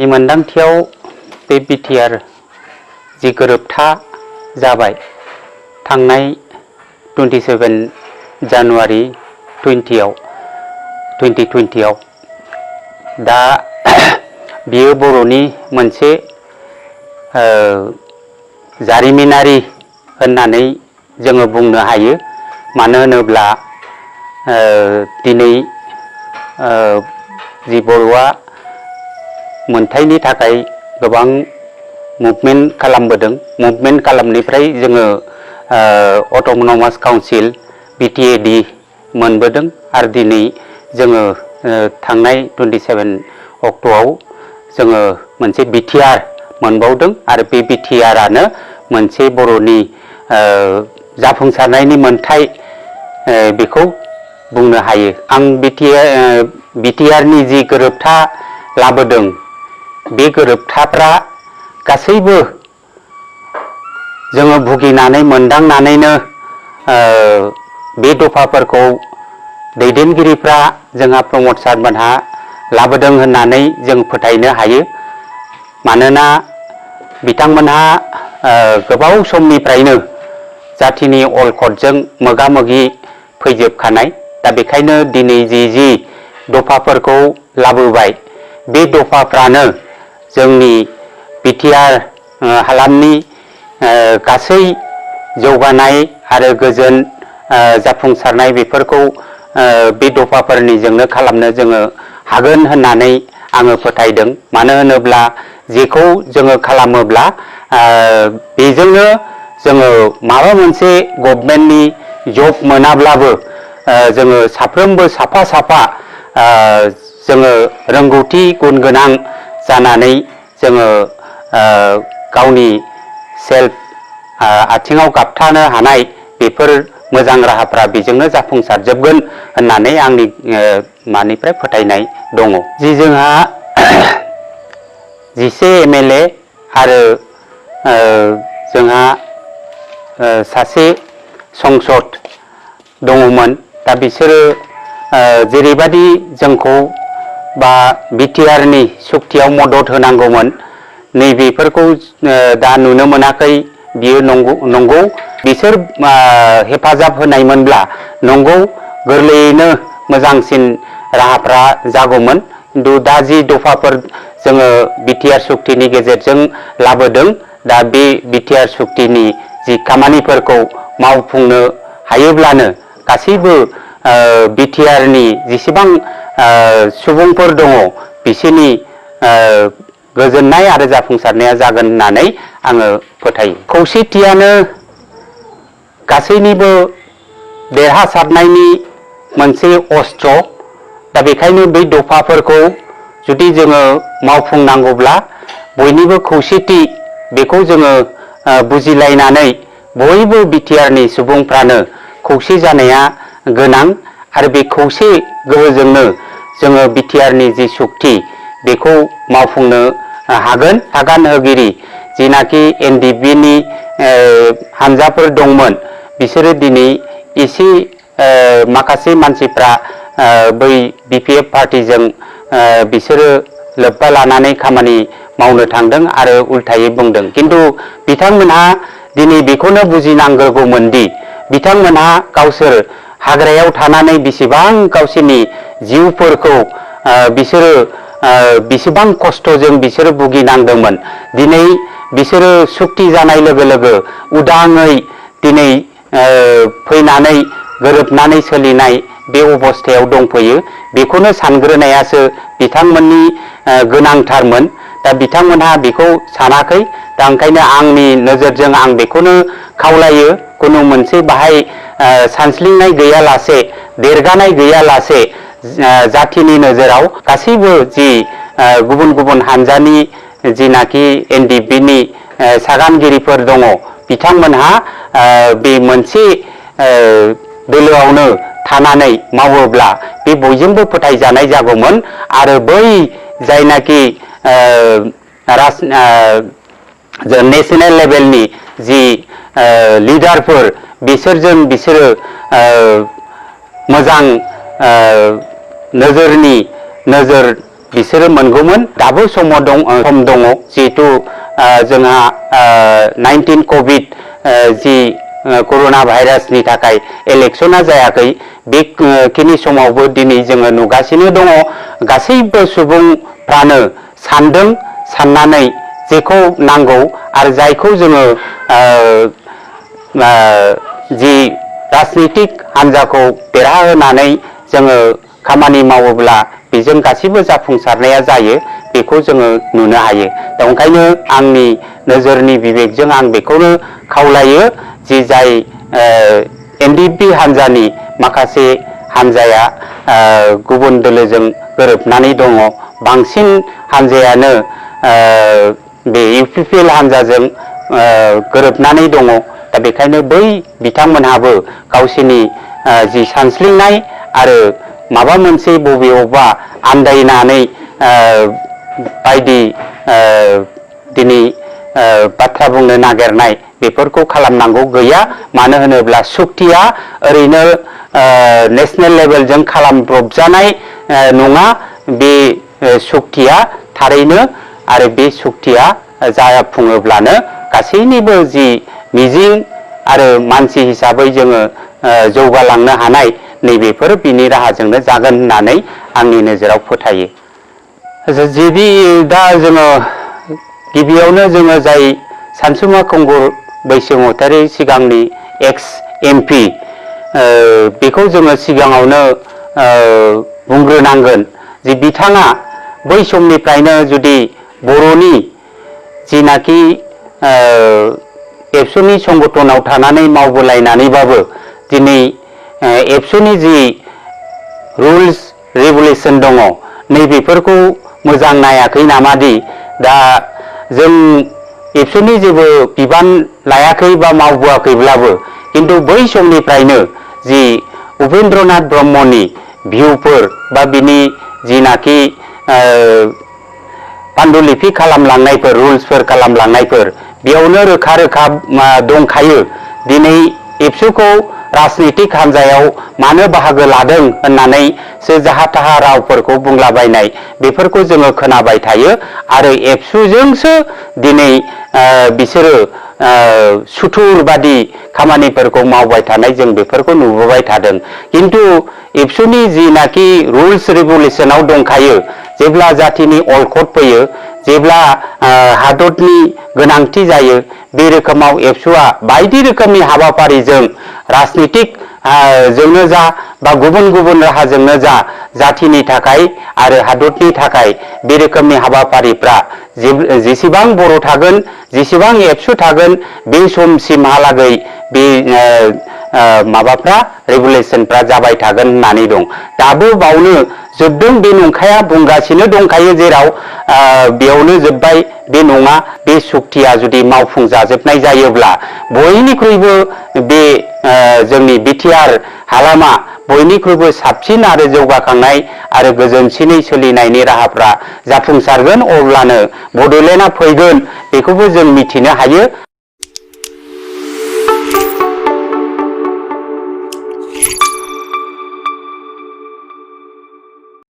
मोनदांथियाव बे बिटिआर जि गोरोबथा जाबाय थांनाय 27 जानुवारि 2020 दा बियो बर'नि मोनसे जारिमिनारि होननानै जोङो बुंनो हायो। मानो होनोब्ला दिनै जि बर'आ मोनथायनि थाखाय गोबां मुभमेन्ट खालामबोदों। मुभमेन्ट खालामनिफ्राय जोङो अट'नमास काउन्सिल बिटिएडि मोनबोदों आरो दिनै जोङो थांनाय 27 अक्ट'आव जोङो मोनसे बिटिआर मोनबावदों आरो बे बिटिआरआनो मोनसे बर'नि जाफुंसारनायनि मोन्थाय बेखौ बुंनो हायो। आं बिटिआरनि जि गोरोबथा लाबोदों बे गोरोबथाफ्रा गासैबो जोङो भुगिनानै मोनदांनानैनो बे दफाफोरखौ दैदेनगिरिफ्रा जोंहा प्रमद सारमोनहा लाबोदों होननानै जों फोथायनो हायो। मानोना बिथांमोनहा गोबाव समनिफ्रायनो जाथिनि अलखदजों मोगा मोगि फैजोबखानाय। दा बेखायनो दिनै जि दफाफोरखौ लाबोबाय बे दफाफ्रानो जोंनि बिटिआर हालामनि गासै जौगानाय आरो गोजोन जाफुंसारनाय बेफोरखौ बे दफाफोरनिजोंनो खालामनो जोङो हागोन होननानै आङो फोथायदों। मानो होनोब्ला जेखौ जोङो खालामोब्ला बेजोंनो जोङो माबा मोनसे गभर्नमेन्टनि जब मोनाब्लाबो जोङो साफ्रोमबो साफा जोङो रोंगौथि गुन गोनां जानानै जोङो गावनि सेल्फ आथिङाव गाबथानो हानाय बेफोर मोजां राहाफ्रा बेजोंनो जाफुंसारजोबगोन होननानै आंनि मानिफ्राय फोथायनाय दङ। जि जोंहा 10 एमएलए आरो जोंहा सासे संसद दङमोन। दा बिसोरो जेरैबायदि जोंखौ बा बिटिआरनि सुक्तियाव मदद होनांगौमोन नैबेफोरखौ दा नुनो मोनाखै। बियो नंगौ बिसोर हेफाजाब होनायमोनब्ला नंगौ गोरलैयैनो मोजांसिन राहाफ्रा जागौमोन। खिन्थु दा जि दफाफोर जोङो बिटिआर सुक्तिनि गेजेरजों लाबोदों दा बे बिटिआर सुक्तिनि जि खामानिफोरखौ मावफुंनो हायोब्लानो गासैबो बिटिआरनि जेसेबां सुबुंफोर दङ बिसोरनि गोजोननाय आरो जाफुंसारनाया जागोन होननानै आङो फोथायो। खौसेथियानो गासैनिबो देरहासारनायनि मोनसे अस्त्र। दा बेखायनो बै दफाफोरखौ जुदि जोङो मावफुंनांगौब्ला बयनिबो खौसेथि बेखौ जोङो बुजिलायनानै बयबो बिटिआरनि सुबुंफ्रानो खौसे जानाया गोनां आरो बे खौसे गोहोजोंनो जोङो बिटिआरनि जि सुक्ति बेखौ मावफुंनो हागोन। आगान होगिरि जिनाखि एनडिएफबिनि हानजाफोर दंमोन बिसोरो दिनै एसे माखासे मानसिफ्रा बै बिपिएफ पार्टिजों बिसोरो लोब्बा लानानै खामानि मावनो थांदों आरो उल्थायै बुंदों। खिन्थु बिथांमोनहा दिनै बेखौनो बुजिनांगौमोनदि बिथांमोनहा गावसोर हाग्रायाव थानानै बेसेबां गावसोरनि जिउफोरखौ बिसोरो बेसेबां खस्थ'जों बिसोरो भुगिनांदोंमोन। दिनै बिसोरो सुक्ति जानाय लोगो लोगो उदाङै दिनै फैनानै गोरोबनानै सोलिनाय बे अबस्थायाव दंफैयो। बेखौनो सानग्रोनायासो बिथांमोननि गोनांथारमोन। दा बिथांमोनहा बेखौ सानाखै। दा ओंखायनो आंनि नोजोरजों आं बेखौनो खावलायो खुनु मोनसे बाहाय सानस्लिंनाय गैयालासे देरगानाय गैयालासे जाथिनि नोजोराव गासैबो जि गुबुन गुबुन हानजानि जिनाखि एनडिएफबिनि सागानगिरिफोर दङ बिथांमोनहा बे मोनसे दोलोआवनो थानानै मावोब्ला बे बयजोंबो फोथायजानाय जागौमोन आरो बै जायनाखि नेशनेल लेभेलनि जि लिडारफोर बिसोरजों बिसोरो मोजां नोजोर बिसोरो मोनगौमोन दाबो सम दङ जिहेतु जोंहा 19 कभिड जि कर'ना भाइरासनि थाखाय इलेक्शना जायाखै बेखिनि समावबो दिनै जोङो नुगासिनो दङ गासैबो सुबुंफ्रानो सानदों साननानै जेखौ नांगौ आरो जायखौ जोङो जि राजनीतिक हान्जाखौ देरहाहोनानै जोङो खामानि मावोब्ला बेजों गासैबो जाफुंसारनाया जायो बेखौ जोङो नुनो हायो दा ओंखायनो आंनि नोजोरनि बिबेकजों आं बेखौनो खावलायो जि जाय एनडिपि हान्जानि माखासे हान्जाया गुबुन दोलोजों गोरोबनानै दङ बांसिन हान्जायानो बे इउपिपिएल हान्जाजों गोरोबनानै दङ दा बेखायनो बै बिथांमोनहाबो गावसिनि जि सानस्लिंनाय आरो माबा मोनसे बबेयावबा आन्दायनानै बायदि दिनै बाथ्रा बुंनो नागिरनाय बेफोरखौ खालामनांगौ गैया मानो होनोब्ला सुक्तिया ओरैनो नेशनेल लेभेलजों खालामब्रबजानाय नङा बे सुक्तिया थारैनो आरो बे सुक्तिया जाफुङोब्लानो गासैनिबो जि मिजिं आरो मानसि हिसाबै जोङो जौगालांनो हानाय नैबेफोर बिनि राहाजोंनो जागोन होननानै आंनि नोजोराव फोथायो जुदि दा जोङो गिबियावनो जोङो जाय सानसुमा खुंगुर बैसोमुतारि सिगांनि एक्स एमपि बेखौ जोङो सिगाङावनो बुंग्रोनांगोन जे बिथाङा बै समनिफ्रायनो जुदि बर'नि जिनाखि एबसुनि संगठनाव थानानै मावबोलायनानैबाबो दिनै एबसुनि जि रुल्स रेगुलेसन दङ नैबेफोरखौ मोजां नायाखै नामादि दा जों एबसुनि जेबो बिबान लायाखै बा मावबोआखैब्लाबो किन्तु बै समनिफ्रायनो जि उपेन्द्रनाथ ब्रह्मनि भिउफोर बा बिनि जिनाखि पान्डुलिपि खालामलांनायफोर रुल्सफोर खालामलांनायफोर बेयावनो रोखा रोखा दंखायो दिनै एबसुखौ राजनीतिक हान्जायाव मानो बाहागो लादों होननानैसो जाहा थाहा रावफोरखौ बुंलाबायनाय बेफोरखौ जोङो खोनाबाय थायो आरो एबसुजोंसो दिनै बिसोरो सुथुरबादि खामानिफोरखौ मावबाय थानाय जों बेफोरखौ नुबोबाय थादों किन्तु एबसुनि जिनाखि रुल्स रेगुलेसनाव दंखायो जेब्ला जातिनि अलखद फैयो जेब्ला हादरनि गोनांथि जायो बे रोखोमाव एबसुआ बायदि रोखोमनि हाबाफारिजों राजनीतिक जोंनो जा बा गुबुन गुबुन राहाजोंनो जा जातिनि थाखाय आरो हादरनि थाखाय बे रोखोमनि हाबाफारिफ्रा जेसेबां बर' थागोन जेसेबां एबसु थागोन बे समसिमहालागै बे माबाफ्रा रेगुलेसनफ्रा जाबाय थागोन होननानै दं दाबो बावनो जोबदों बे नंखाया बुंगासिनो दंखायो जेराव बेयावनो जोब्बाय बे नङा बे सुक्तिया जुदि मावफुंजाजोबनाय जायोब्ला बयनिख्रुइबो बे जोंनि बिटिआर हालामा बयनिख्रुइबो साबसिन आरो जौगाखांनाय आरो गोजोनसिनै सोलिनायनि राहाफ्रा जाफुंसारगोन अब्लानो बड'लेण्डआ फैगोन बेखौबो जों मिथिनो हायो।